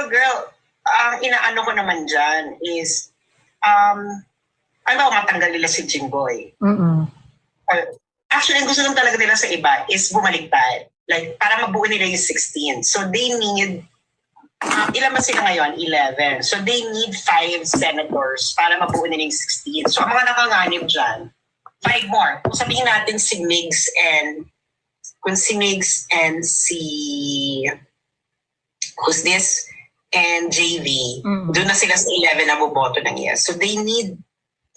girl, ang inaano ko naman dyan is, ano, matanggal nila si Jinggoy. Actually, ang gusto lang talaga nila sa iba is bumaliktad. Like, para mabuo nila yung 16. So, they need, ilan ba sila ngayon? 11. So, they need 5 senators para mabuo nila yung 16. So, ang mga nakanganib dyan, 5 more. Kung sabihin natin si Migs and who's this? And JV, doon na sila sa 11 na buboto ng yes. So, they need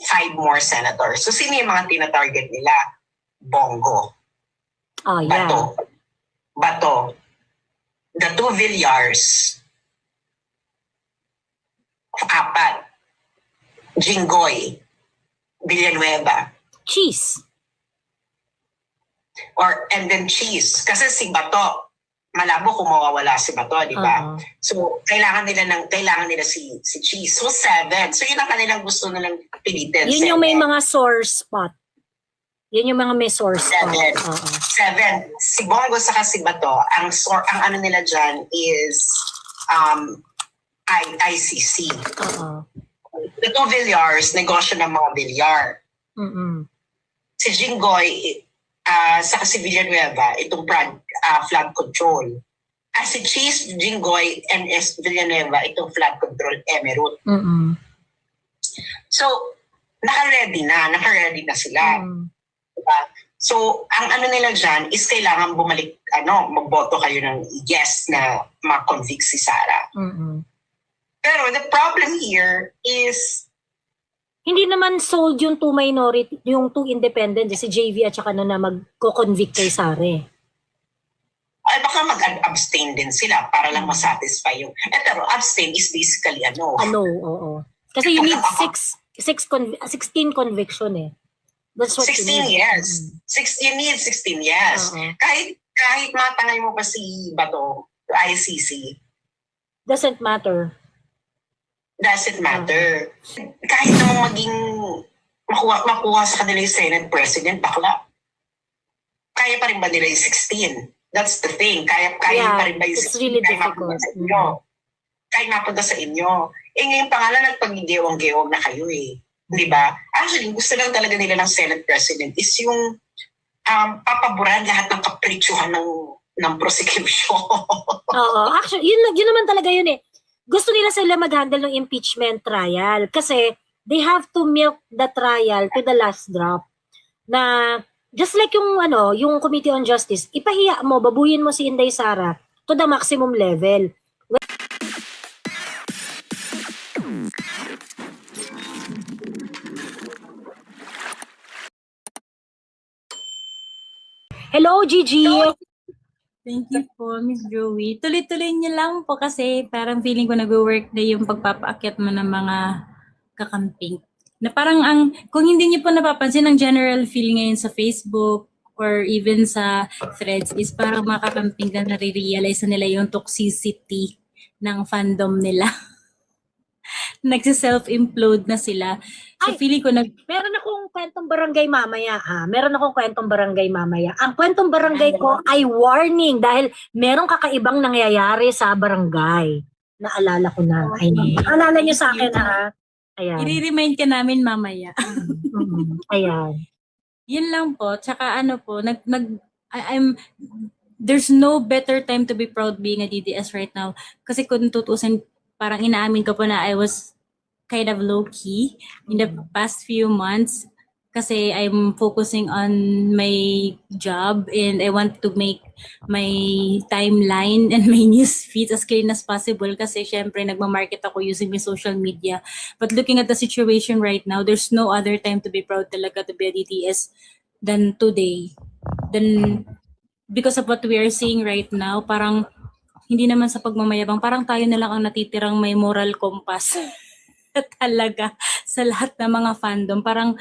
5 more senators. So, sino yung mga tina-target nila? Bongo. Oh, yeah. Bato. The 2 Villars. 4. Jinggoy. Villanueva. Cheese. And then Cheese. Kasi si Bato, malabo kung mawawala si Bato, di ba? So, kailangan nila si Cheese. So, 7. So, yun ang kanilang gusto nilang pilitin. Yun yung may mga sore spot. Yun yung mga may sore spot. 7. Si Bongo saka si Bato, ang ano nila dyan is ICC. The 2 Villars, negosyo ng mga bilyar. Si Jinggoy, saka si Villanueva, itong flood control. Si Cheese, Jinggoy, and Villanueva, itong flood control, Emerald. So, naka-ready na sila. Diba? So, ang ano nila dyan is kailangan magboto kayo ng yes na ma-convict si Sara. Pero the problem here is hindi naman sold yung 2 minority, yung 2 independent, si JV at saka na mag-convict kay Sara. Ay, baka mag-abstain din sila para lang masatisfy yung... pero abstain is basically oo. Kasi you need 16 conviction eh. That's what 16 years. 16 years, 16 years. Kahit matangay mo pa si Bato, ICC. Doesn't matter. Kahit naman maging makuha sa kanila yung Senate President, bakla. Kaya pa rin ba nila yung 16? That's the thing. Kaya pa rin ba yung 16? It's really difficult. Kahit mapunta sa inyo. Ngayon pa nga lang nagpag-gewang-gewang na kayo eh. Di ba? Actually, gusto lang talaga nila ng Senate President is yung papaboran lahat ng kapritsyohan ng prosecution. Actually, yun naman talaga yun eh. Gusto nila sila mag-handle ng impeachment trial kasi they have to milk the trial to the last drop. Na just like yung Committee on Justice, ipahiya mo, babuyin mo si Inday Sara to the maximum level. Hello, Gigi! Thank you po, Miss Joey. Tuloy-tuloy niyo lang po kasi parang feeling ko nag-work na yung pagpapaakyat mo ng mga kakamping. Na parang kung hindi niyo po napapansin, ang general feeling ngayon sa Facebook or even sa threads is parang mga kakamping na nare-realize na nila yung toxicity ng fandom nila. Nagsi-self-implode na sila. So feeling ko meron akong kwentong barangay mamaya Ang kwentong barangay ko ay warning dahil merong kakaibang nangyayari sa barangay. Naalala ko na. Naalala niyo sa akin Ayan. I-remind ka namin mamaya. Ayan. Yun lang po. Tsaka there's no better time to be proud being a DDS right now. Kasi kung tutusin, parang inaamin ko po na I was kind of low-key in the past few months kasi I'm focusing on my job and I want to make my timeline and my news feeds as clean as possible kasi syempre nagmamarket ako using my social media. But looking at the situation right now, there's no other time to be proud talaga to be a DDS than today. Then because of what we are seeing right now, parang hindi naman sa pagmamayabang, parang tayo na lang ang natitirang may moral compass talaga sa lahat ng mga fandom. Parang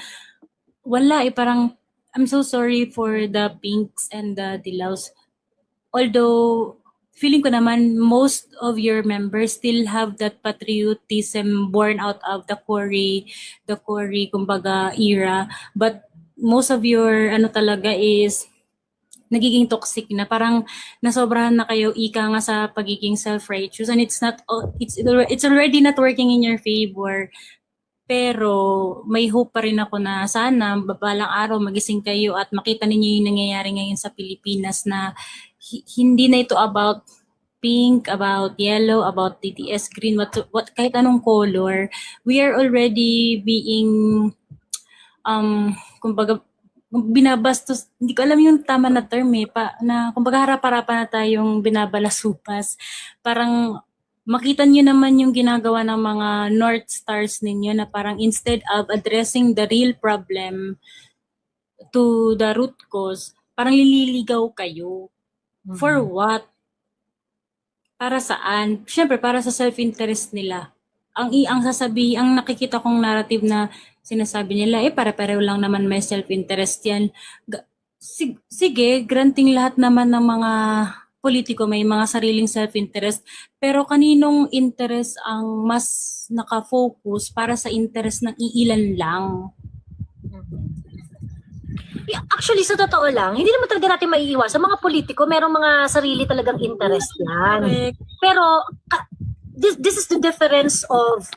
wala parang I'm so sorry for the Pinks and the Dilaws. Although feeling ko naman most of your members still have that patriotism born out of the Cory kumbaga era, but most of your talaga is nagiging toxic na, parang nasobrahan na kayo ika nga sa pagiging self-righteous, and it's already not working in your favor. Pero may hope pa rin ako na sana balang araw magising kayo at makita ninyo yung nangyayari ngayon sa Pilipinas, na hindi na ito about pink, about yellow, about DDS green, what kahit anong color. We are already being kumbaga binabastos, hindi ko alam yung tama na term na kumbaga harap-harapan na tayong binabalasupas. Parang makita nyo naman yung ginagawa ng mga North Stars ninyo, na parang instead of addressing the real problem to the root cause, parang lililigaw kayo. For what? Para saan? Siyempre, para sa self-interest nila. Ang nakikita kong narrative na sinasabi nila, pare-pareho lang naman may self-interest yan. Sige, granting lahat naman ng mga politiko may mga sariling self-interest, pero kaninong interest ang mas nakafocus para sa interest ng iilan lang? Yeah, actually, sa totoo lang, hindi naman talaga natin maiiwas. Sa mga politiko, merong mga sarili talagang interest yan. Correct. Pero, this is the difference of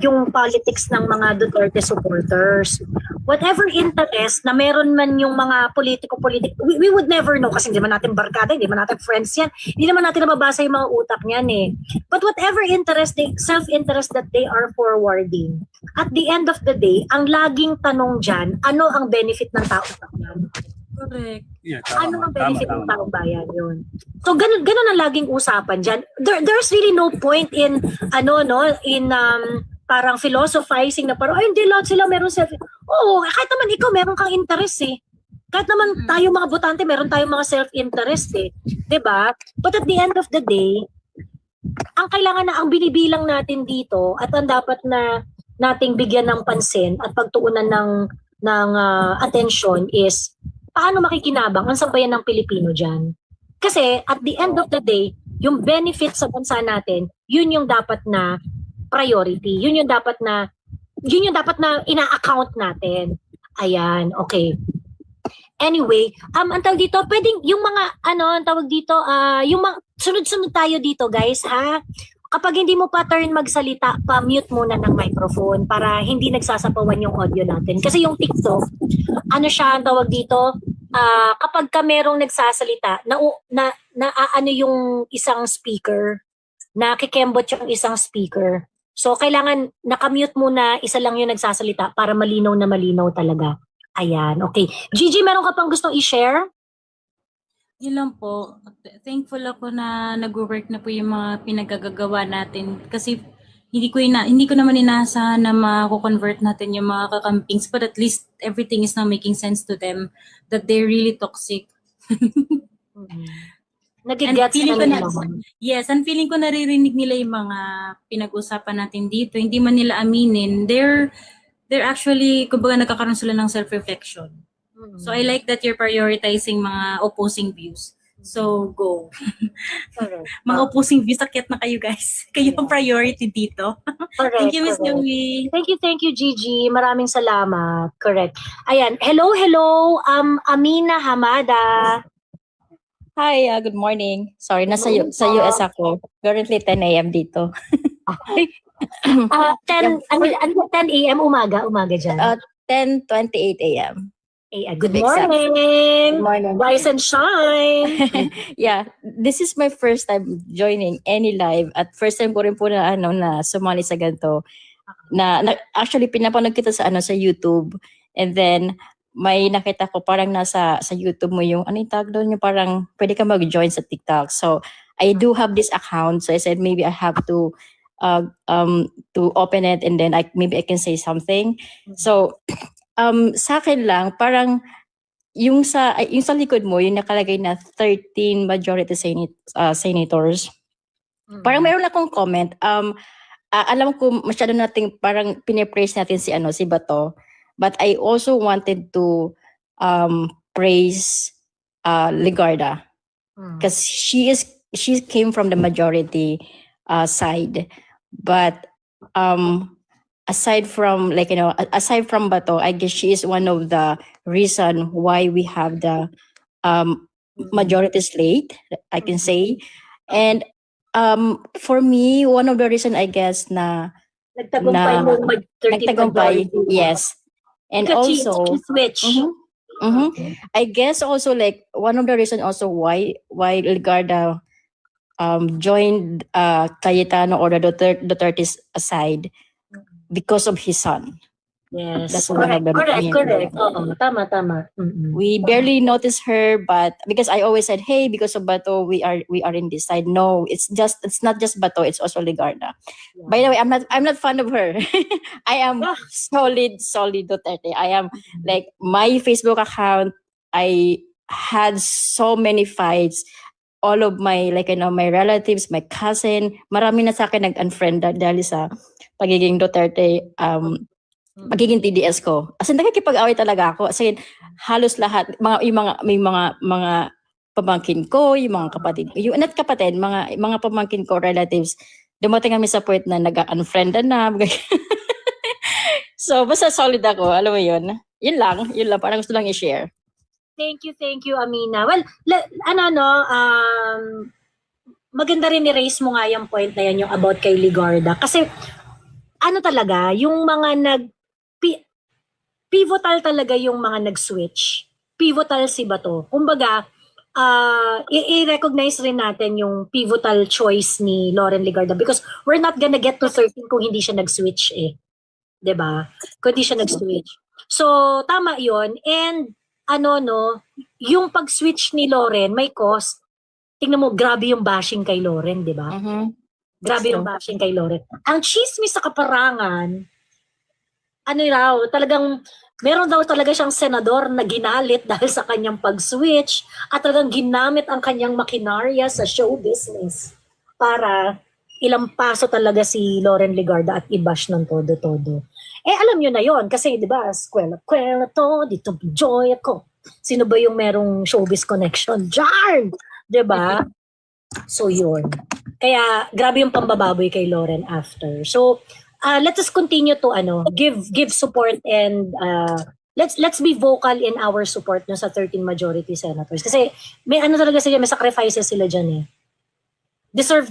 yung politics ng mga Duterte supporters. Whatever interest na meron man yung mga politiko, we would never know kasi hindi man natin barkada, hindi man natin friends yan. Hindi naman natin nababasa yung mga utak niyan eh. But whatever interest, self-interest that they are forwarding, at the end of the day, ang laging tanong dyan, ano ang benefit ng tao sa yan? Correct. Yeah, Ano ang benefit ng taong bayan yun? So ganun ang laging usapan diyan. There's really no point in parang philosophizing na parang hindi lahat sila meron self. Oo, kahit naman ikaw meron kang interest eh. Kahit naman tayo mga botante meron tayong mga self-interest eh. 'Di ba? But at the end of the day, ang kailangan na ang binibilang natin dito at ang dapat na nating bigyan ng pansin at pagtuunan ng attention is paano makikinabang ang sambayan ng Pilipino dyan. Kasi at the end of the day, yung benefit sa bansa natin, yun yung dapat na priority. Yun yung dapat na ina-account natin. Ayan, okay. Anyway, ang tawag dito, pwedeng yung mga ang tawag dito, yung mga sunod-sunod tayo dito, guys, ha? Kapag hindi mo pa turn magsalita, pa-mute muna ng microphone para hindi nagsasapawan yung audio natin. Kasi yung TikTok, siya ang tawag dito, kapag ka merong nagsasalita, yung isang speaker, nakikembot yung isang speaker. So, kailangan nakamute muna, isa lang yung nagsasalita para malinaw na malinaw talaga. Ayan, okay. Gigi, meron ka pang gustong i-share? Yun lang po. Thankful ako na nag-work na po yung mga pinagagagawa natin. Kasi hindi ko naman inaasahan na mako-convert natin yung mga kakampings, but at least everything is now making sense to them that they're really toxic. Nagigets na naman. Yes, and feeling ko naririnig nila yung mga pinag-usapan natin dito. Hindi man nila aminin. They're actually, kumbaga nagkakaroon sila ng self-reflection. So I like that you're prioritizing mga opposing views. So go. Mga opposing views, sakit na kayo guys. Kayo ang priority dito. Correct, Thank you, Ms. Joey. Thank you, Gigi. Maraming salamat. Correct. Ayan, hello. Amina Hamada. Hi, good morning. Sorry, sa US ako. Currently 10 a.m. dito. 10 a.m. umaga dyan. 10:28 a.m. Good morning. Good morning. Rise and shine. Yeah, this is my first time joining any live at first time ko rin po na sumali sa ganito. Actually pinapanood kita sa YouTube, and then may nakita ko parang nasa sa YouTube mo yung yung tag doon, yung parang pwede ka mag-join sa TikTok. So I do have this account, so I said maybe I have to open it, and then maybe I can say something. So sa akin lang, parang yung sa likod mo, yung nakalagay na 13 majority senators. Parang mayroon akong comment. Alam ko masyado nating parang pinipraise natin si Bato, but I also wanted to praise Legarda because she came from the majority side, but aside from Bato, I guess she is one of the reason why we have the majority slate, I can say. And for me, one of the reason I guess na Nagtagumpay na- mo mag-13 nagtagumpay, majority. yes. And Because she also, switch. I guess also like one of the reason also why Ligarda joined Cayetano or the Duterte's side because of his son. Yes. That's one of the Correct. Oo, tama. We barely noticed her, but because I always said, "Hey, because of Bato, we are in this side." No, it's not just Bato; it's also Ligarda. Yeah. By the way, I'm not fond of her. I am solid Duterte. I am like my Facebook account. I had so many fights. All of my my relatives, my cousin, marami na sa akin nag-unfriend dahil sa pagiging Duterte. Pagiging TDS ko. As in, nakikipag-away talaga ako. As in, halos lahat, may mga pamangkin ko, yung mga kapatid, not kapatid, mga pamangkin ko, relatives, dumating kami sa point na nag-unfriend na. So, basta solid ako, alam mo yun. Yun lang, parang gusto lang i-share. Thank you, Amina. Well, maganda rin ni-raise mo nga yung point na yan, yung about kay Ligarda. Kasi, talaga, yung mga pivotal talaga yung mga nag-switch. Pivotal si Bato. Kumbaga, i-recognize rin natin yung pivotal choice ni Loren Ligarda because we're not gonna get to 13 kung hindi siya nag-switch eh. 'Di ba? Kung hindi siya nag-switch. So, tama 'yon. And yung pag-switch ni Loren may cost. Tingnan mo, grabe yung bashing kay Loren, 'di ba? Grabe yung bashing kay Loren. Ang chismis sa kaparangan, talagang meron daw talaga siyang senador na ginalit dahil sa kanyang pag-switch at talagang ginamit ang kanyang makinarya sa show business para ilampaso talaga si Loren Ligarda at i-bash ng todo-todo. Alam nyo na yon kasi di ba, eskwela to, dito joy ako. Sino ba yung merong showbiz connection? Jarn! Di ba? So yun. Kaya grabe yung pambababoy kay Loren after. So, let us continue to give support and let's be vocal in our support no sa 13 majority senators kasi may talaga sila, may sacrifices sila diyan eh. Deserve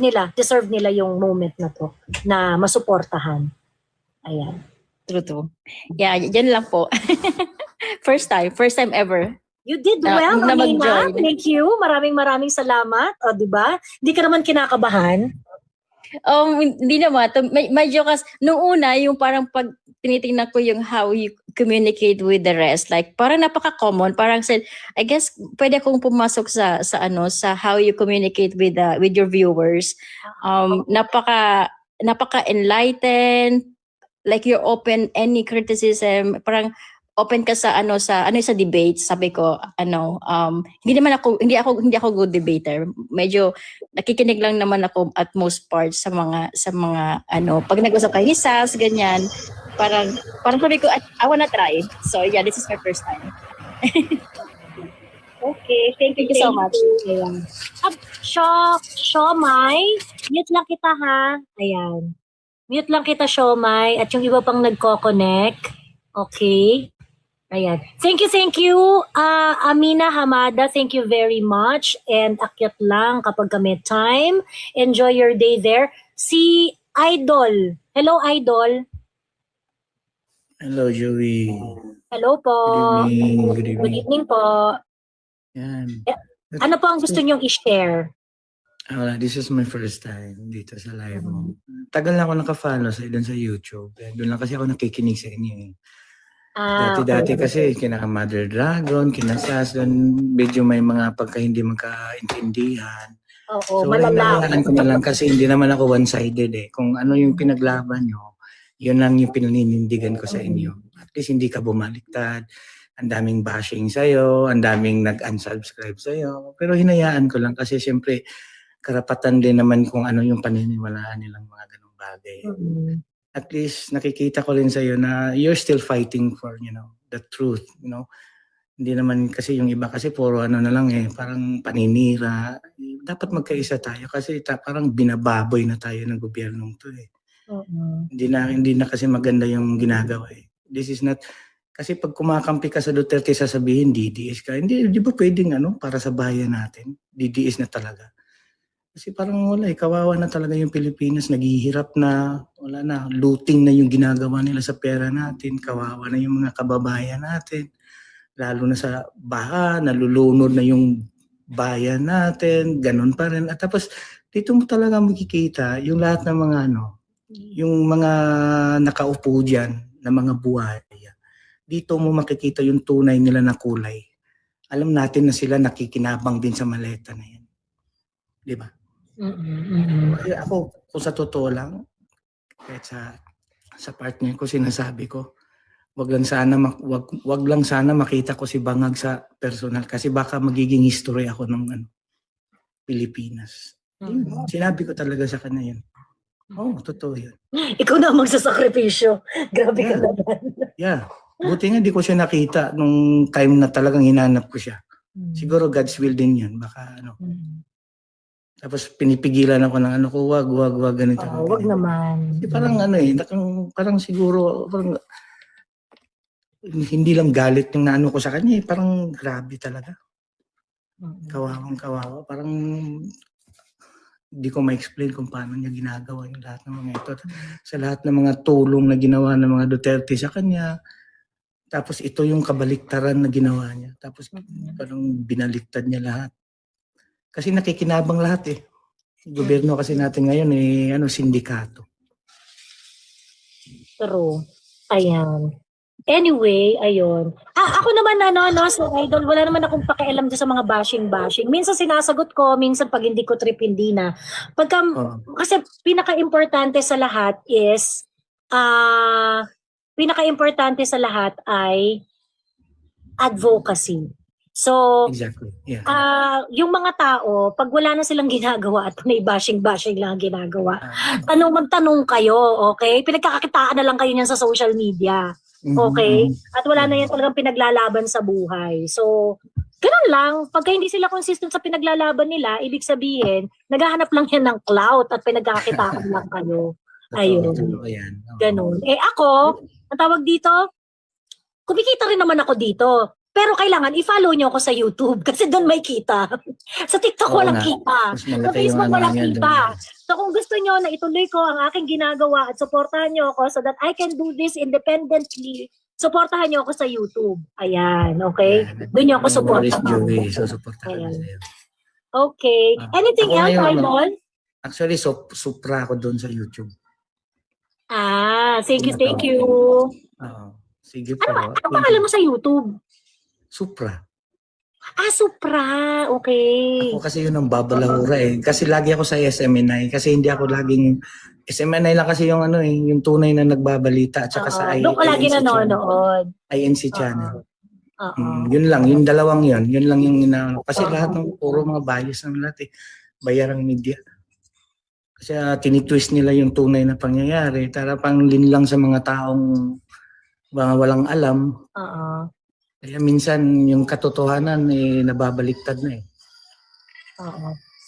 nila yung moment na to na masuportahan. Ayan. True. Yeah, yan lang po. First time ever. You did well, na Amina. mag-join. Thank you. Maraming salamat. O, di ba? Hindi ka naman kinakabahan. Hindi naman. Medyo nung una, yung parang pag tinitingnan ko yung how you communicate with the rest, like parang napaka-common, parang said, I guess pwede akong pumasok sa how you communicate with your viewers. Napaka-enlightened, like you're open any criticism, parang open ka sa debate. Sabi ko hindi ako good debater. Medyo nakikinig lang naman ako at most parts sa mga pag nag-usap kayo ni Sas ganyan, parang sabi ko I wanna try. So yeah, this is my first time. Okay, thank you so much. Ayan. Shomai, mute lang kita ha. Ayan. Mute lang kita, Shomai, at yung iba pang nagko-connect. Okay. Ayan. Thank you. Amina Hamada, thank you very much. And akyat lang kapag may time. Enjoy your day there. Si Idol. Hello, Idol. Hello, Joey. Hello po. Good evening. Good evening po. Yan. Ano po ang gusto nyong i-share? This is my first time dito sa live mo. Tagal na ako naka-follow sa YouTube. Doon lang kasi ako nakikinig sa inyo eh. Dati kasi kina Mother Dragon, kina Sas, medyo may mga pagka hindi magkaintindihan. Oo, So, malala. hinahayaan ko na lang kasi hindi naman ako one-sided eh. Kung ano yung pinaglaban nyo, yun lang yung pininindigan ko sa inyo. At least hindi ka bumaliktad. Ang daming bashing sa'yo, ang daming nag-unsubscribe sa'yo. Pero hinayaan ko lang kasi siyempre karapatan din naman kung ano yung paniniwalaan nilang mga ganong bagay. At least nakikita ko rin sa'yo na you're still fighting for, the truth, Hindi naman kasi yung iba kasi puro na lang eh, parang paninira. Dapat magkaisa tayo kasi parang binababoy na tayo ng gobyernong to eh. Hindi na kasi maganda yung ginagawa eh. This is not, Kasi pag kumakampi ka sa Duterte, sasabihin DDS ka. Hindi, di ba pwedeng para sa bayan natin? DDS na talaga. Kasi parang wala kawawa na talaga yung Pilipinas, naghihirap na, wala na, looting na yung ginagawa nila sa pera natin, kawawa na yung mga kababayan natin, lalo na sa baha, nalulunod na yung bayan natin, ganun pa rin. At tapos, dito mo talaga makikita yung lahat ng mga yung mga nakaupo dyan, na mga buhay. Dito mo makikita yung tunay nila na kulay. Alam natin na sila nakikinabang din sa maleta na yan. Di ba? Ako, kung sa totoo lang, kahit sa partner ko, sinasabi ko, wag lang sana makita ko si Bangag sa personal kasi baka magiging history ako ng Pilipinas. Sinabi ko talaga sa kanya yun. Totoo yun. Ikaw na ang magsasakripisyo. Grabe ka naman. Yeah. Buti nga di ko siya nakita nung time na talagang hinanap ko siya. Siguro God's will din yun. Baka Tapos pinipigilan ako ng wag ganito. Wag naman. Parang parang siguro parang hindi lang galit yung naano ko sa kanya, parang grabe talaga. Kawawang kawawa, parang hindi ko ma-explain kung paano niya ginagawa yung lahat ng mga ito. Sa lahat ng mga tulong na ginawa ng mga Duterte sa kanya, tapos ito yung kabaliktaran na ginawa niya. Tapos parang binaliktad niya lahat. Kasi nakikinabang lahat Gobyerno kasi natin ngayon sindikato. True. Ayan. Anyway, ayun. Ako naman so idol, wala naman akong pakialam dyan sa mga bashing. Minsan sinasagot ko, minsan pag hindi ko trip, hindi na. Kasi pinaka-importante sa lahat is, ay advocacy. So, exactly. Yeah. Yung mga tao, pag wala na silang ginagawa at may bashing lang ang ginagawa, magtanong kayo, okay? Pinagkakakitaan na lang kayo niyan sa social media. Okay? At wala na yan talagang pinaglalaban sa buhay. So, ganun lang. Pagka hindi sila consistent sa pinaglalaban nila, ibig sabihin, naghahanap lang yan ng clout at pinagkakakitaan lang kayo. Ayun. Ganun. Ako, ang tawag dito, kumikita rin naman ako dito. Pero kailangan i-follow nyo ako sa YouTube kasi doon may kita. Sa TikTok walang kita. Sa Facebook walang kita. So kung gusto nyo na ituloy ko ang aking ginagawa at suportahan nyo ako so that I can do this independently, suportahan nyo ako sa YouTube. Ayan, okay? Doon nyo ako suportahan. Okay. Anything else, Idol? Actually, supra ako doon sa YouTube. Thank you. Sige po. Ano pangalan mo sa YouTube? Supra. Supra. Okay. Ako kasi yun ang babalahura Kasi lagi ako sa SMNI. Kasi hindi ako laging... SMNI lang kasi yung yung tunay na nagbabalita. At saka sa doon ka lagi nanonood. INC channel. Yun lang. Yung dalawang yun. Yun lang yung Kasi lahat ng puro mga bias ng lahat bayarang media. Kasi tinitwist nila yung tunay na pangyayari. Para pang linlang sa mga taong mga walang alam. Kaya minsan yung katotohanan nababaliktad na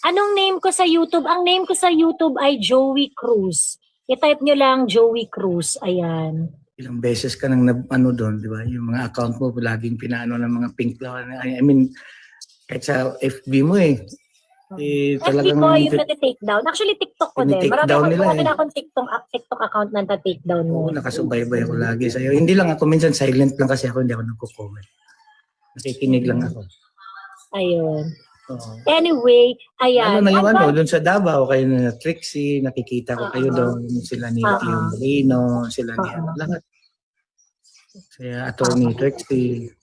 Anong name ko sa YouTube? Ang name ko sa YouTube ay Joey Cruz. I-type nyo lang Joey Cruz. Ayan. Ilang beses ka nang doon, di ba? Yung mga account mo laging pinaano ng mga pink flower. I mean, kahit sa FB mo FB ko yung nati-take down. Actually, TikTok ko din. Marami akong TikTok account na nata-take down mo. Nakasubaybay ako lagi sa'yo. Hindi lang ako, minsan silent lang kasi ako, hindi ako nagko-comment. Nakikinig lang ako. Ayun. Anyway, ayan. Ano na yung doon sa Davao, kayo na Trixie, nakikita ko kayo doon, sila ni Tio Molino, sila ni lahat. Kaya attorney Trixie.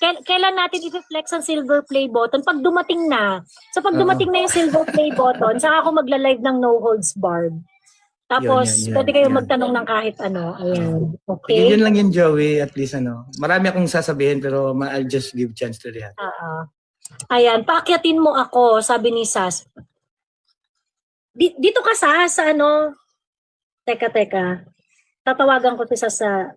Kailan natin i-flex ang silver play button? Pag dumating na. So pag dumating na yung silver play button, saka ako magla-live ng no holds barred. Tapos, pwede kayo magtanong ng kahit ano. Ayan. Okay? Yun lang yun, Joey. At least marami akong sasabihin pero I'll just give chance to the other. Ayan, paakyatin mo ako, sabi ni Sas. Dito ka sa Teka. Tatawagan ko si Sas sa...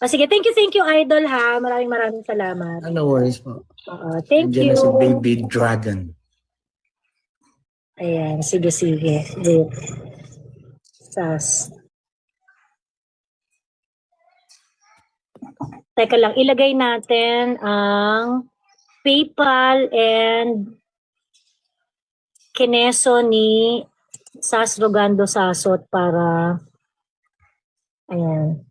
sige, thank you, Idol, ha. Maraming salamat. No worries po. Thank you. Diyan na si Baby Dragon. Ayan, sige. Sas. Teka lang, ilagay natin ang PayPal and Kineso ni Sas Rogando Sasot para ayan.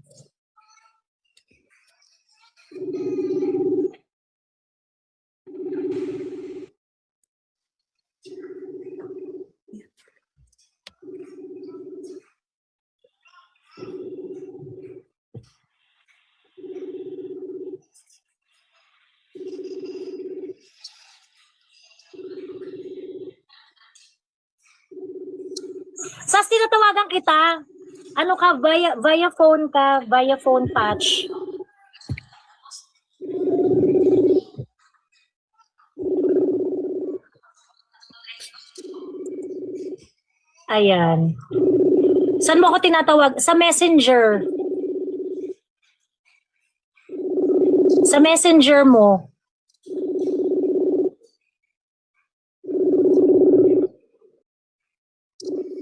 Sas, tinatawagan kita. Ano ka, via phone ka, via phone patch. Ayan. Saan mo ako tinatawag? Sa Messenger. Sa Messenger mo.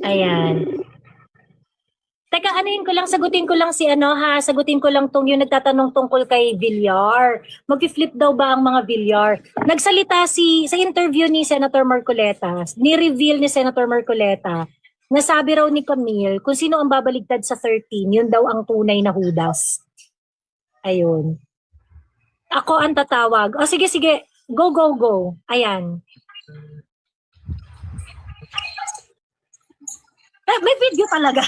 Ayan. Teka, sagutin ko lang si sagutin ko lang yung nagtatanong tungkol kay Villar. Mag-flip daw ba ang mga Villar? Nagsalita sa interview ni Senator Marcoleta, ni-reveal ni Senator Marcoleta, nasabi raw ni Camille, kung sino ang babaligtad sa 13, yun daw ang tunay na Judas. Ayun. Ako ang tatawag. O sige, go, go, go. Ayan. May video talaga.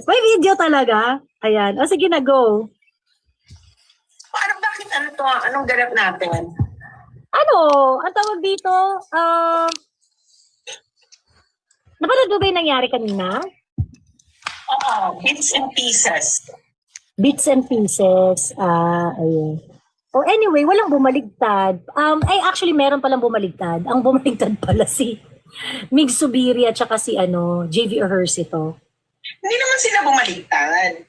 May video talaga. Ayan. O sige na, go. Bakit to? Anong ganap natin? Ang tawag dito? Napanood mo ba yung nangyari kanina? Oo, bits and pieces. Bits and pieces. Ayun. Oh, anyway, walang bumaligtad. Actually, meron palang bumaligtad. Ang bumaligtad pala si Mig Subiri at saka si JV Ejercito. Hindi naman sila bumaligtad.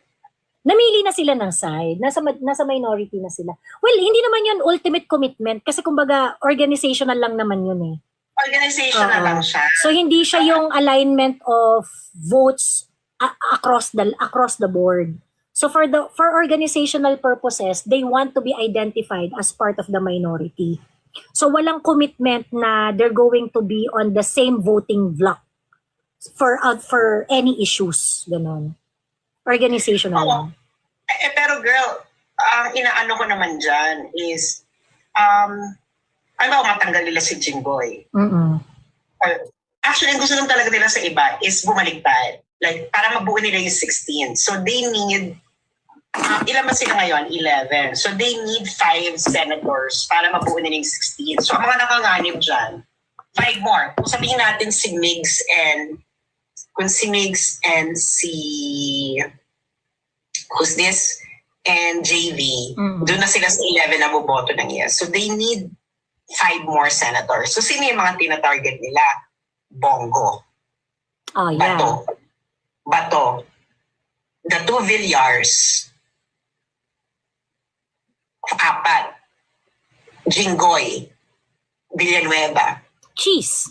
Namili na sila ng side. Nasa minority na sila. Well, hindi naman yun ultimate commitment kasi kumbaga organizational lang naman yun eh. Organizational lang siya. So hindi siya yung alignment of votes across the board. So for organizational purposes, they want to be identified as part of the minority. So walang commitment na they're going to be on the same voting block for any issues, ganon. Organizational lang. Pero girl, ang inaano ko naman dyan is, matanggal nila si Jinggoy. Actually, ang gusto lang talaga nila sa iba is bumaliktad. Like, para mabuo nila yung 16. So they need, ilan ba sila ngayon? 11. So they need 5 senators para mabuo nila yung 16. So ang mga nakanganib dyan, 5 more. Kung sabihin natin si Migs and who's this? And JV, doon na sila sa 11 na buboto ng yes. So they need 5 more senators. So sino yung mga tina-target nila? Bongo. Oh, yeah. Bato. The 2 Villars. 4. Jinggoy. Villanueva. Cheese.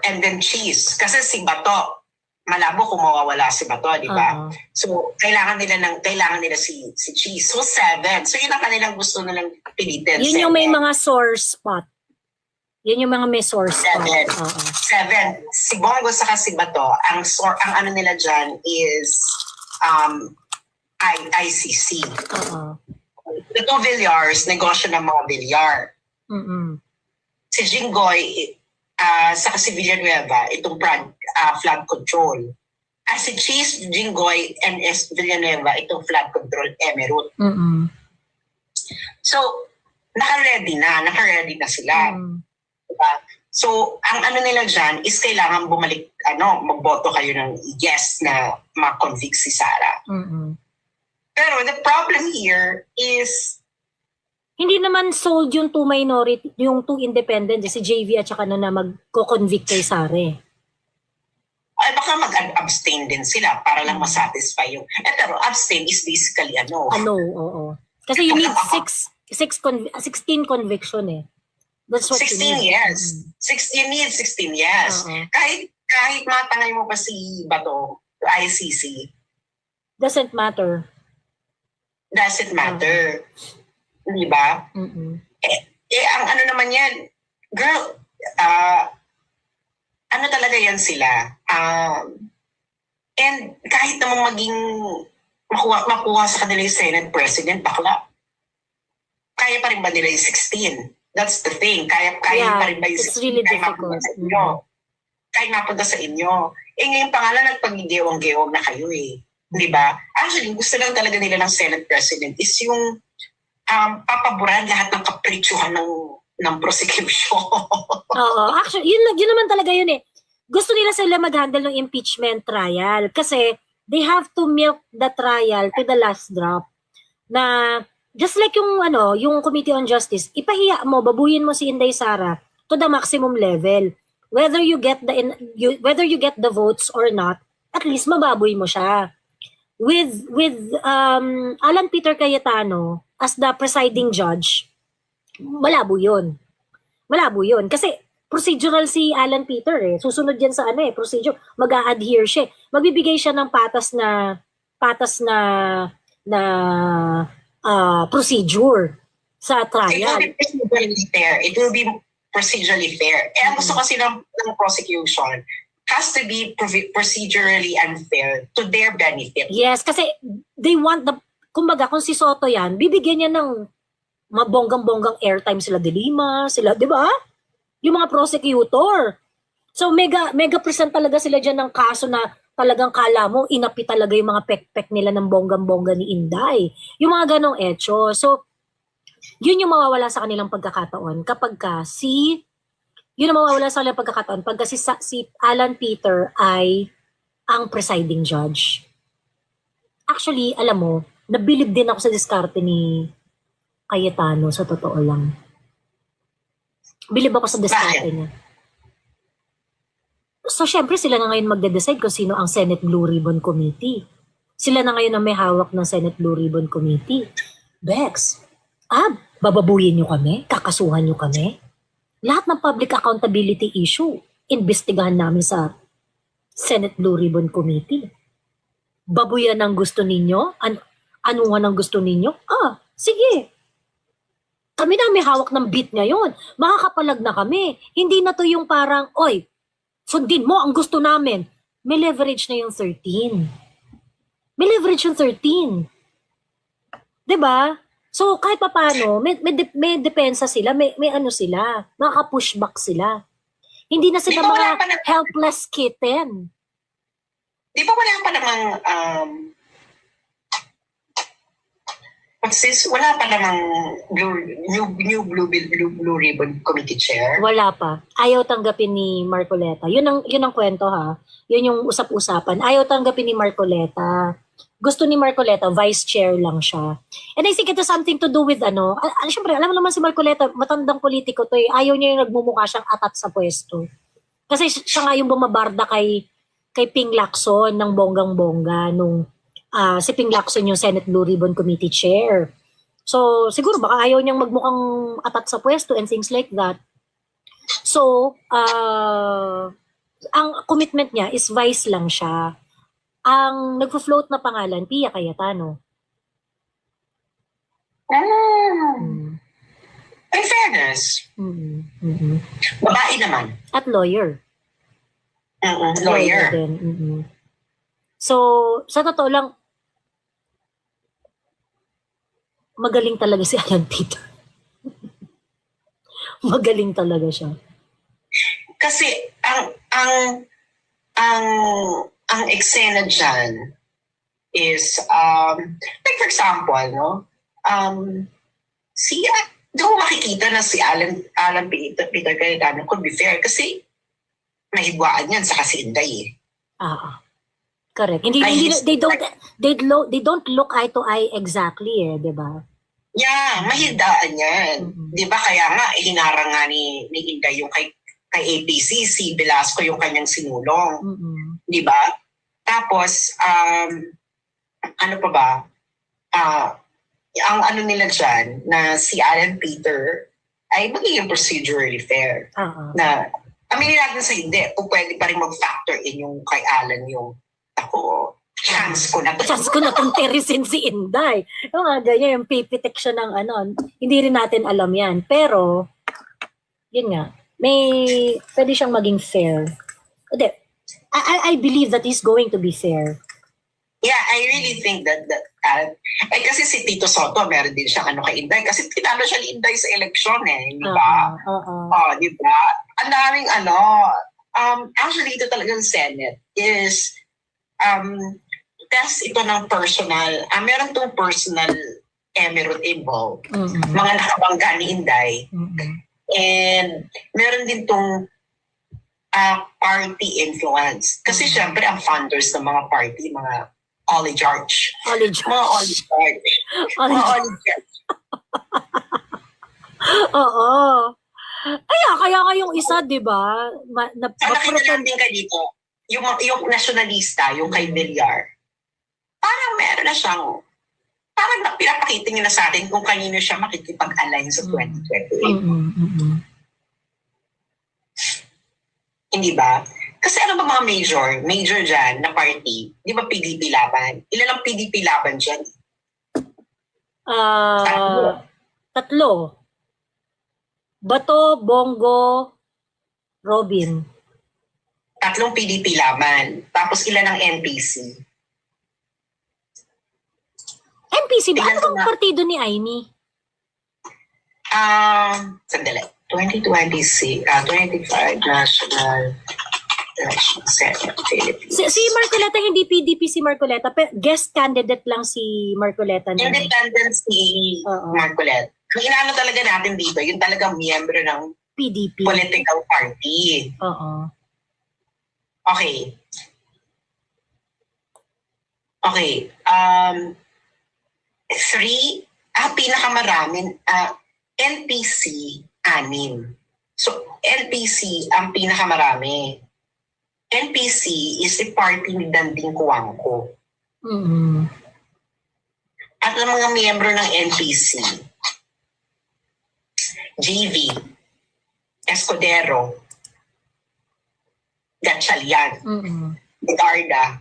And then Cheese. Kasi si Bato, malabo kung mawawala si Bato, di ba? So, kailangan nila si Cheese. So, 7. So, yun ang kanilang gusto nilang pilitin. Yun yung may mga sore spot. Yun yung mga may sore spot. 7. Si Bongo saka si Bato, ang ano nila dyan is ICC. The 2 Villars, negosyo ng mga Villar. Si Jinggoy, saka si Villanueva, itong flood control. Si Cheese, Jinggoy, and Villanueva, itong flood control, Emerald. So, naka-ready na sila. Diba? So, ang ano nila dyan is kailangan magboto kayo ng yes na ma-convict si Sara. Pero the problem here is hindi naman sold yung 2 minority, yung 2 independent, si JV at saka na magko-convict kay Sara. Ay, baka mag-abstain din sila para lang masatisfy yung... pero abstain is basically oo. Kasi you need 16 conviction eh. That's what 16 years. You need 16 years. kahit matangay mo pa si Bato to ICC, Doesn't matter. doesn't matter. Di ba? Mm-mm. Ang ano naman yan, girl, ano talaga yan sila. And kahit naman maging makuha sa kanila yung Senate President, bakla, kaya pa rin ba nila yung 16? That's the thing. Kaya Yeah, pa rin ba yung it's 16? really Kaya difficult. mapunta sa inyo. Kaya mapunta sa inyo. Ngayon pangalan, nagpagigewang-gewang na kayo eh. Di ba? Actually, gusto lang talaga nila ng Senate President is yung papaboran lahat ng kapritsyohan ng prosecution. Oo. Actually, yun naman talaga yun eh. Gusto nila sila mag-handle ng impeachment trial kasi they have to milk the trial to the last drop. Na just like yung Committee on Justice, ipahiya mo, babuyin mo si Inday Sara to the maximum level. Whether you get the votes or not, at least mababoy mo siya. With Alan Peter Cayetano as the presiding judge, malabo yun. Kasi procedural si Alan Peter eh. Susunod yan sa procedure. Mag-a-adhere siya. Magbibigay siya ng patas na procedure sa trial. It will be procedurally fair. Ang gusto kasi ng prosecution has to be procedurally unfair to their benefit. Yes, kasi they want kumbaga kung si Soto yan, bibigyan niya ng mabonggang-bonggang airtime sila De Lima, di ba? Yung mga prosecutor. So mega present talaga sila dyan ng kaso na talagang kala mo, inapi talaga yung mga pek-pek nila ng bonggang-bongga ni Inday. Yung mga ganong etyo. So, yun yung mawawala sa kanilang pagkakataon kapag si Alan Peter ay ang presiding judge. Actually, alam mo, nabilib din ako sa diskarte ni Cayetano, sa totoo lang. Bilib ako sa diskarte niya. So, syempre, sila na ngayon magde-decide kung sino ang Senate Blue Ribbon Committee. Sila na ngayon ang may hawak ng Senate Blue Ribbon Committee. Bex, bababuyin nyo kami? Kakasuhan nyo kami? Lahat ng public accountability issue, investigahan namin sa Senate Blue Ribbon Committee. Babuyan ang gusto ninyo? Ano nga ang gusto ninyo? Sige. Kami na may hawak ng beat ngayon. Makakapalag na kami. Hindi na to yung parang, oy, sundin mo ang gusto namin. May leverage na yung 13. May leverage yung 13. Diba? So, kahit pa paano, may depensa sila, may ano sila, makaka-pushback sila. Hindi na sila mga helpless kitten. Di ba wala pa namang, wala pa namang new Blue Ribbon Committee Chair? Wala pa. Ayaw tanggapin ni Marcoleta. Yun ang kwento ha. Yun yung usap-usapan. Ayaw tanggapin ni Marcoleta. Gusto ni Marcoleta, vice chair lang siya. And I think it has something to do with syempre, alam mo naman si Marcoleta, matandang politiko to eh. Ayaw niya yung nagmumukha siyang atat sa pwesto. Kasi siya nga yung bumabarda kay Ping Lacson ng bonggang-bongga nung si Ping Lacson yung Senate Blue Ribbon Committee Chair. So, siguro baka ayaw niyang magmukhang atat sa pwesto and things like that. So, ang commitment niya is vice lang siya. Ang nagfo-float na pangalan, Pia Cayetano. In fairness, babae naman. At lawyer. Lawyer. Din. So, sa totoo lang, magaling talaga si Alan Peter. Magaling talaga siya. Kasi ang eksena dyan is like for example, no? Doon makikita na si Alan Peter Cayetano could be fair kasi nahigwaan yan sa kasi Inday eh. Correct. They don't look eye to eye exactly eh, 'di ba? Yeah, mahidaan yan. 'Di ba kaya nga hinarang nga ni Inday yung kay APC, si Velasco yung kanyang sinulong. 'Di ba? Tapos ano pa ba? Ang ano nila dyan na si Alan Peter ay magiging procedurally fair. Na aminin natin sa hindi, kung pwede pa rin mag-factor in yung kay Alan yung ako, chance ko na to. Chance ko na itong terisin si Inday. Yung nga ganyan, yung pipitik siya ng ano, hindi rin natin alam yan. Pero, yun nga, pwede siyang maging fair. Hindi, I believe that he's going to be fair. Yeah, I really think that kasi si Tito Soto, meron din siya kay Inday. Kasi tinalo siya ni Inday sa eleksyon di ba? Di ba? Ang daming actually ito talagang Senate is test ito ng personal, meron tong personal emirate involved, mga nakabangga ni Inday, and meron din tong party influence. Kasi syempre ang founders ng mga party, mga oligarch. Mga oligarch. Mga oligarch. Oo. Kaya kayong isa, di ba? Nakita natin ka dito, yung nationalista, yung kay Villar, parang meron na siyang, parang pinapakita niya na sa atin kung kanino siya makikipag-align sa 2028. Hindi ba? Kasi ano ba mga major dyan na party, di ba PDP laban? Ilan ang PDP laban dyan? Tatlo. Bato, Bongo, Robin. Tatlong PDP laban. Tapos ilan ang NPC? NPC ba? Ano bang partido ni Aimee? Sandali. 2025 National Election Center, Philippines. Si Marcoleta, hindi PDP si Marcoleta. Guest candidate lang si Marcoleta. Independent si Marcoleta. Ang inaano talaga natin dito, yung talagang miyembro ng PDP. Political party. Oo. Okay. Pinakamaraming, NPC, 6. So, NPC ang pinakamarami. NPC is a party ni Danding Cuangco. At ang mga miyembro ng NPC, JV, Escudero, Gatchalian, Garda,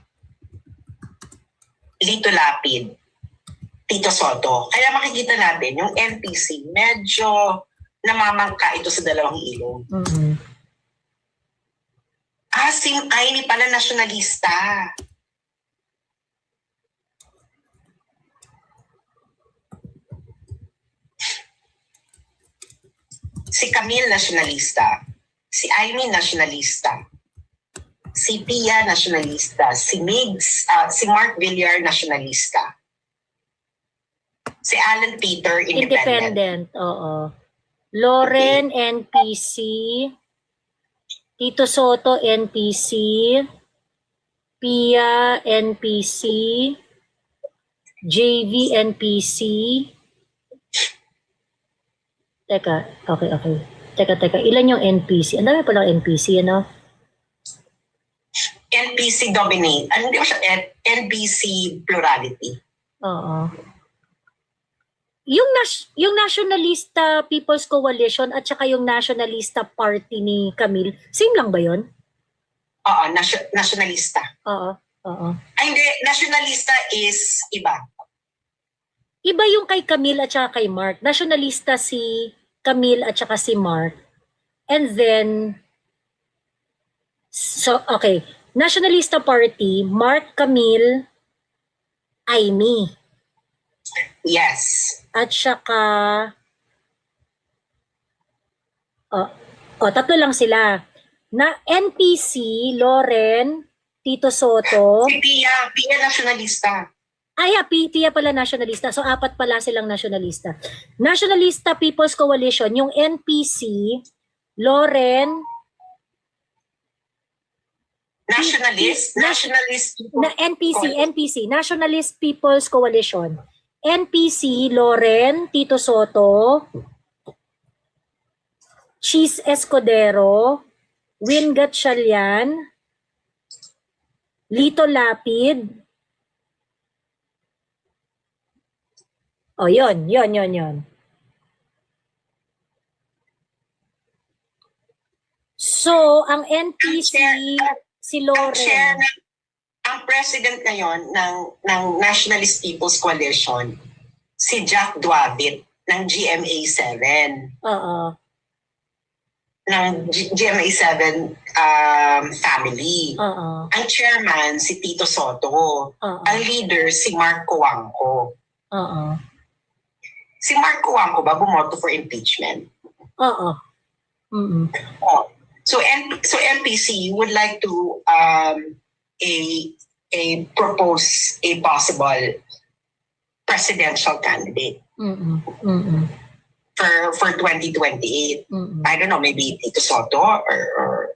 Lito Lapid, Tito Soto. Kaya makikita natin, yung NPC, medyo namamangka ito sa dalawang ilog. Si Aimee pala nasyonalista. Si Camille nasyonalista. Si Aimee nasyonalista. Si Pia nasyonalista. Si Mark Villar nasyonalista. Si Alan Peter independent. Oo. Loren, NPC. Tito Soto, NPC. Pia, NPC. JV, NPC. Teka. Teka. Ilan yung NPC? Ang dami palang NPC, ano? NPC dominate. Ano di ba siya? NPC plurality. Oo. Yung Nationalista People's Coalition at saka yung Nationalista Party ni Camille, same lang ba yun? Oo, nationalista. Oo. Ay, hindi. Nationalista is iba. Iba yung kay Camille at saka kay Mark. Nationalista si Camille at saka si Mark. And then, okay. Nationalista Party, Mark, Camille, Aimee. Yes. At saka, tatlo lang sila. Na NPC, Loren, Tito Soto. Si Pia nationalista. Pia pala nationalista. So, 4 pala silang nationalista. Nationalista People's Coalition, yung NPC, Loren, Nationalist? NPC, Nationalist People's Coalition. NPC, Loren, Tito Soto, Cheese Escudero, Win Gatchalian, Lito Lapid. Yun. So, ang NPC, si Ang chair Lauren. ang president ngayon ng Nationalist People's Coalition, si Jack Duavit ng GMA7. Oo. Ng GMA7 family. Oo. Ang chairman, si Tito Soto. Oo. Ang leader, si Mark Coangco. Oo. Si Mark Coangco ba bumoto for impeachment? Oo. Mm-mm. Oh. So NPC would like to propose a possible presidential candidate Mm-mm. Mm-mm. for 2028. Mm-mm. I don't know, maybe Tito Soto or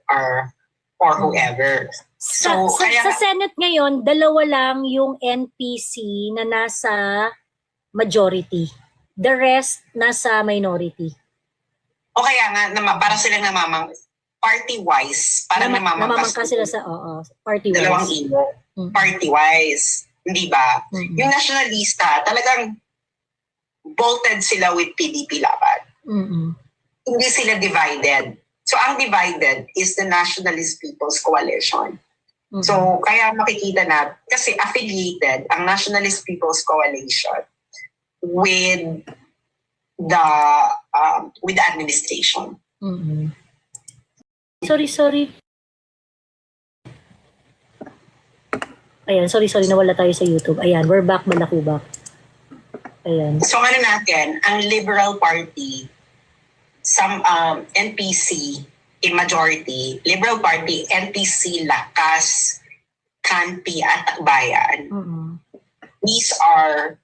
whoever. So, Sa Senate ngayon, dalawa lang yung NPC na nasa majority. The rest nasa minority. O kaya nga, parang silang party-wise, parang namamangka sila sa party-wise. dalawang imo. Mm. Party-wise. Hindi ba? Mm. Yung nationalista, talagang bolted sila with PDP laban. Mm-mm. Hindi sila divided. So, ang divided is the Nationalist People's Coalition. Mm-mm. So, kaya makikita na, kasi affiliated ang Nationalist People's Coalition with the administration. Mm-mm. Sorry. Ayan, sorry, nawala tayo sa YouTube. Ayan, we're back, Balakubak. Ayan. So ano natin, ang Liberal Party, some NPC in majority, Liberal Party, NPC, Lakas, Kanpi at Akbayan. Mm-mm. These are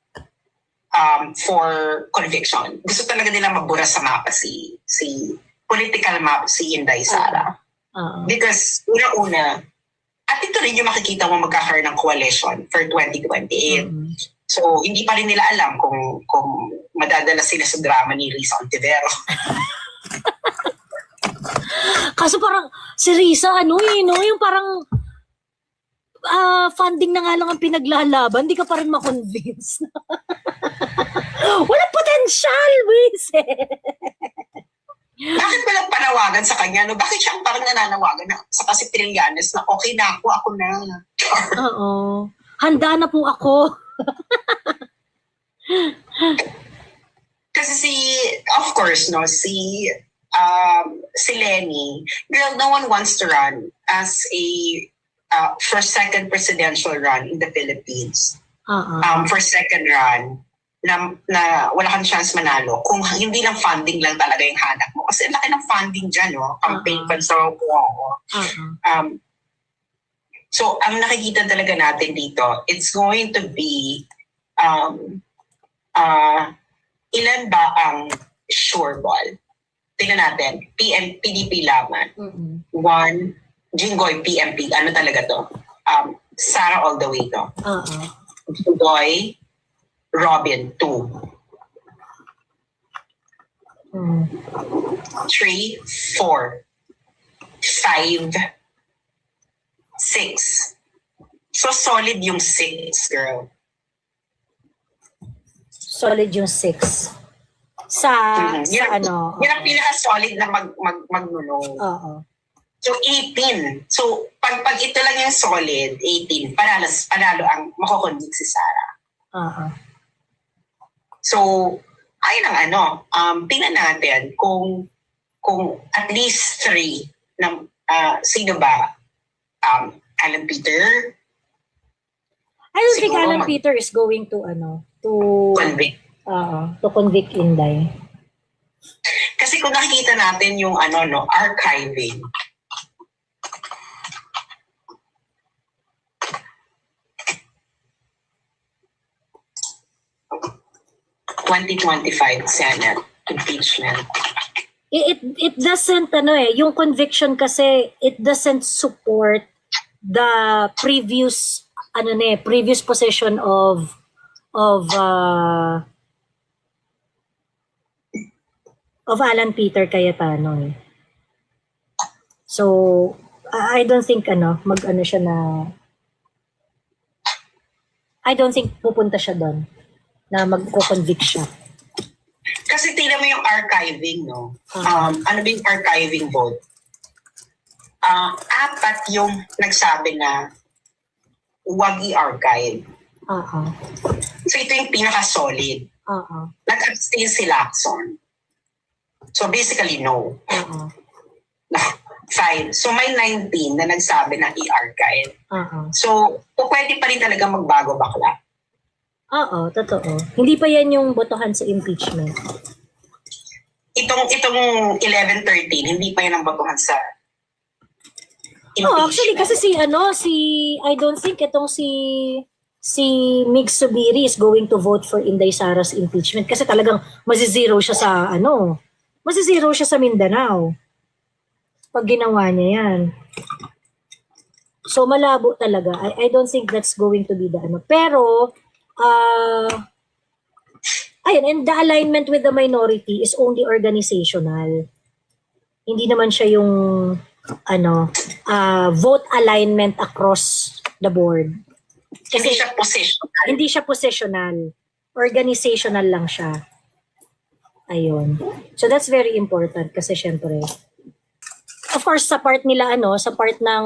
for conviction. Gusto talaga nila magbura sa mapa si political map si Inday Sara. Oo. Because una-una, at ito rin yung makikita mo magkakaroon ng coalition for 2028. Mm-mm. So, hindi pa rin nila alam kung madadala sila sa drama ni Risa Ontivero. Kaso parang, si Risa, yung parang funding na nga lang ang pinaglalaban, di ka pa rin makonvince. Walang potential, Risa. Bakit walang panawagan sa kanya? No? Bakit siya parang nananawagan sa kasi Trillanes na okay na ako na. Oo. Handa na po ako. Kasi of course, no, si Lenny, girl, no one wants to run as a for second presidential run in the Philippines. For second run, na wala kang chance manalo kung hindi lang funding lang talaga yung hanap mo. Kasi laki ng funding dyan, no? Campaign funds sa So, ang nakikita talaga natin dito, it's going to be ilan ba ang sure ball? Tingnan natin. PDP laman. Mm-mm. 1, Jinggoy, PMP. Ano talaga to? Sara all the way to. Oo. Jinggoy, Robin, 2. 3, 4, 5, 6. So solid yung 6, girl. Solid yung 6. Sa ano? Yan ang pinaka-solid na magnunong. Oo. So 18. So pag ito lang yung solid, 18, panalo ang makokonvict si Sara. Oo. So, ayun ang tingnan natin kung at least 3 na sino ba? Alan Peter? I don't think Siguro Alan Peter is going to convict. To convict Inday. Kasi kung nakikita natin yung archiving, (2025) Senate impeachment. It doesn't yung conviction kasi it doesn't support the previous position of Alan Peter Cayetano. So I don't think siya na I don't think pupunta siya doon na magko-convict siya. Kasi tingnan mo yung archiving, no? Ano ba yung archiving vote? apat yung nagsabi na huwag i-archive. Oo. So ito yung pinaka-solid. Oo. Nag-abstain si Lacson. So basically, no. Oo. Fine. So may 19 na nagsabi na i-archive. Oo. So, pwede pa rin talaga magbago bakla. Oo, totoo. Hindi pa yan yung botohan sa impeachment. Itong 11-13, hindi pa yan ang botohan sa impeachment. Oh, actually kasi I don't think itong si Mig Subiri is going to vote for Inday Sara's impeachment kasi talagang mazizero siya sa Mindanao. Pag ginawa niya yan. So malabo talaga. I don't think that's going to be the Pero ayun, and the alignment with the minority is only organizational. Hindi naman siya yung vote alignment across the board. Hindi siya positional. Hindi siya positional. Organizational lang siya. Ayun. So that's very important kasi syempre of course sa part nila sa part ng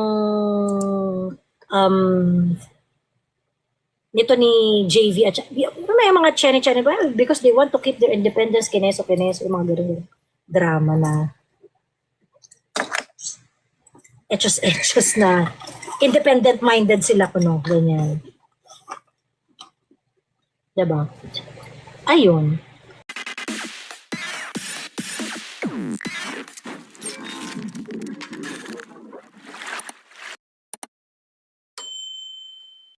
nito ni JV at may mga channel because they want to keep their independence, kineso, yung mga ganun drama na etchos na independent-minded sila ganyan. Diba? Ayun.